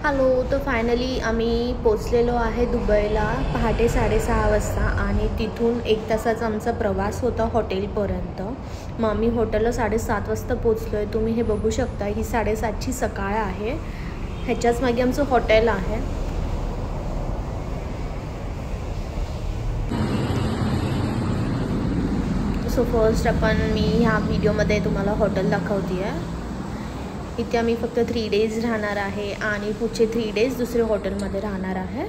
Hello, तर finally आम्ही पोचलेलो आहे दुबईला पहाटे 6:30 वाजता आणि तिथून 1 तासाचा आमचा प्रवास होता हॉटेलपर्यंत. मग आम्ही हॉटेलला 7:30 वाजता पोचलो आहे. तुम्ही हे बघू शकता, ही 7:30ची सकाळ आहे. ह्याच्याच मागे आमचं हॉटेल आहे. सो फर्स्ट मी ह्या व्हिडिओमध्ये तुम्हाला हॉटेल दाखवते आहे. इथे आम्ही फक्त 3 डेज राहणार आहे आणि पुढचे 3 डेज दुसरे हॉटेलमध्ये राहणार आहे.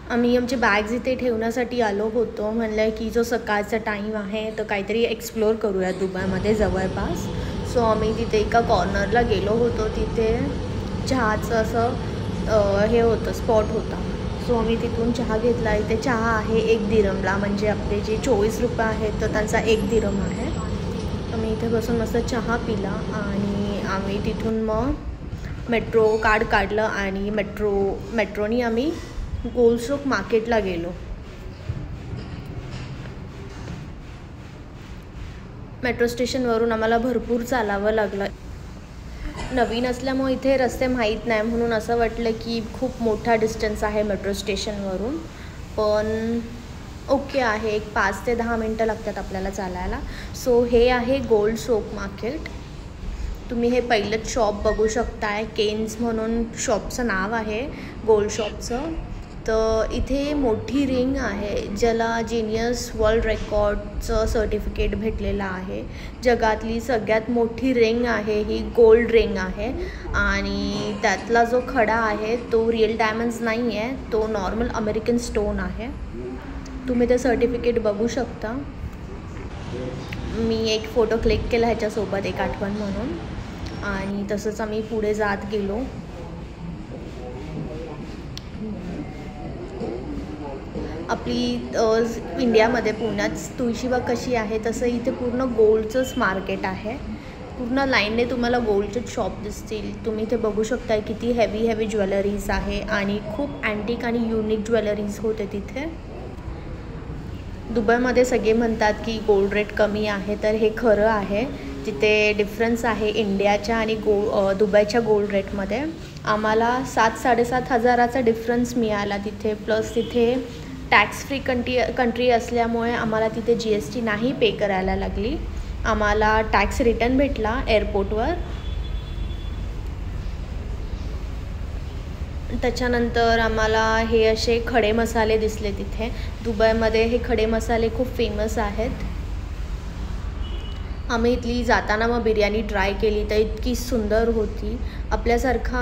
आम्ही आमचे बॅग्स इथे ठेवण्यासाठी आलो होतो. म्हणलं की जो सकाळचा टाईम आहे तर काहीतरी एक्सप्लोर करूया दुबईमध्ये जवळपास. सो आम्ही तिथे एका कॉर्नरला गेलो होतो. तिथे चहाचं असं हे होतं, स्पॉट होता. सो आम्ही तिथून चहा घेतला. इथे चहा आहे 1 दिरमला, म्हणजे आपले जे 24 रुपये आहेत तर त्यांचा 1 दिरम आहे. आम्ही इथे बसून मस्त चहा पिला आणि आम्ही तिथून मग मेट्रो कार्ड काढलं आणि मेट्रोनी आम्ही गोल्डसोक मार्केटला गेलो. मेट्रो स्टेशनवरून आम्हाला भरपूर चालावं लागलं. नवीन असल्यामुळे इथे रस्ते माहीत नाही, म्हणून असं वाटलं की खूप मोठा डिस्टन्स आहे मेट्रो स्टेशनवरून. पण ओके आहे, एक 5 ते 10 मिनटं लागतात आपल्याला चालायला. सो हे आहे गोल्डसोक मार्केट. तुम्ही हे पहिलंच शॉप बघू शकताय. केन्स म्हणून शॉपचं नाव आहे गोल्ड शॉपचं. तर इथे मोठी रिंग आहे ज्याला जिनियस वर्ल्ड रेकॉर्डचं सर्टिफिकेट भेटलेलं आहे. जगातली सगळ्यात मोठी रिंग आहे ही, गोल्ड रिंग आहे. आणि त्यातला जो खडा आहे तो रिअल डायमंड्स नाही आहे, तो नॉर्मल अमेरिकन स्टोन आहे. तुम्ही ते सर्टिफिकेट बघू शकता. मी एक फोटो क्लिक केला ह्याच्यासोबत एक आठवण म्हणून, आणि तसंच आम्ही पुढे जात गेलो. आपली इंडियामध्ये पुण्यात तुळशीबाग कशी आहे तसं इथे पूर्ण गोल्डचंच मार्केट आहे. पूर्ण लाईनने तुम्हाला गोल्डचेच शॉप दिसतील. तुम्ही इथे बघू शकता किती हेवी ज्वेलरीज आहे आणि खूप अँटिक आणि युनिक ज्वेलरीज होते तिथे. दुबईमध्ये सगळे म्हणतात की गोल्ड रेट कमी आहे, तर हे खरं आहे. तिथे डिफरन्स आहे इंडियाच्या आणि दुबईच्या गोल्ड रेटमध्ये. आम्हाला 7-7.5 हजाराचा डिफरन्स मिळाला तिथे. प्लस तिथे टॅक्स फ्री कंट्री असल्यामुळे आम्हाला तिथे GST नाही पे करायला लागली. आम्हाला टॅक्स रिटर्न भेटला एअरपोर्टवर. त्याच्यानंतर आम्हाला हे असे खडे मसाले दिसले तिथे. दुबईमध्ये हे खडे मसाले खूप फेमस आहेत. आम्ही इथली जाताना मग बिर्याणी ट्राय केली तर इतकी सुंदर होती. आपल्यासारखा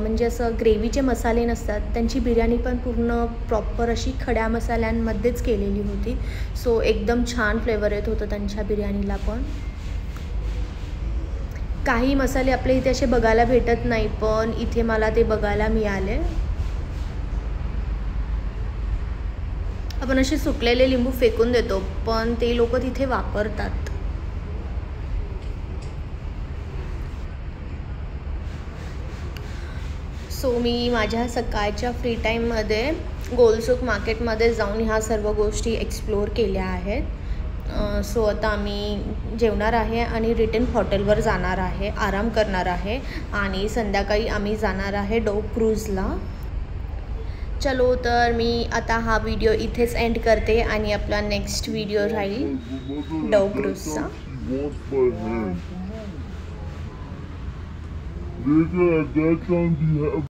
म्हणजे असं ग्रेव्हीचे मसाले नसतात, त्यांची बिर्याणी पण पूर्ण प्रॉपर अशी खड्या मसाल्यांमध्येच केलेली होती. सो एकदम छान फ्लेवर येत होतं त्यांच्या बिर्याणीला पण. काही मसाले आपल्या इथे असे बघायला भेटत नाही, पण इथे मला ते बघायला मिळाले. आपण असे सुकलेले लिंबू फेकून देतो, पण ते लोक तिथे वापरतात. सो मी माझ्या सकाळच्या फ्री टाईममध्ये गोल्डसोक मार्केटमध्ये जाऊन ह्या सर्व गोष्टी एक्सप्लोर केल्या आहेत. सो आता आम्ही जेवणार आहे आणि रिटर्न हॉटेलवर जाणार आहे, आराम करणार आहे आणि संध्याकाळी आम्ही जाणार आहे डोव क्रूजला. चलो, तर मी आता हा व्हिडिओ इथेच एंड करते आणि आपला नेक्स्ट व्हिडिओ राहील डोव क्रूजचा.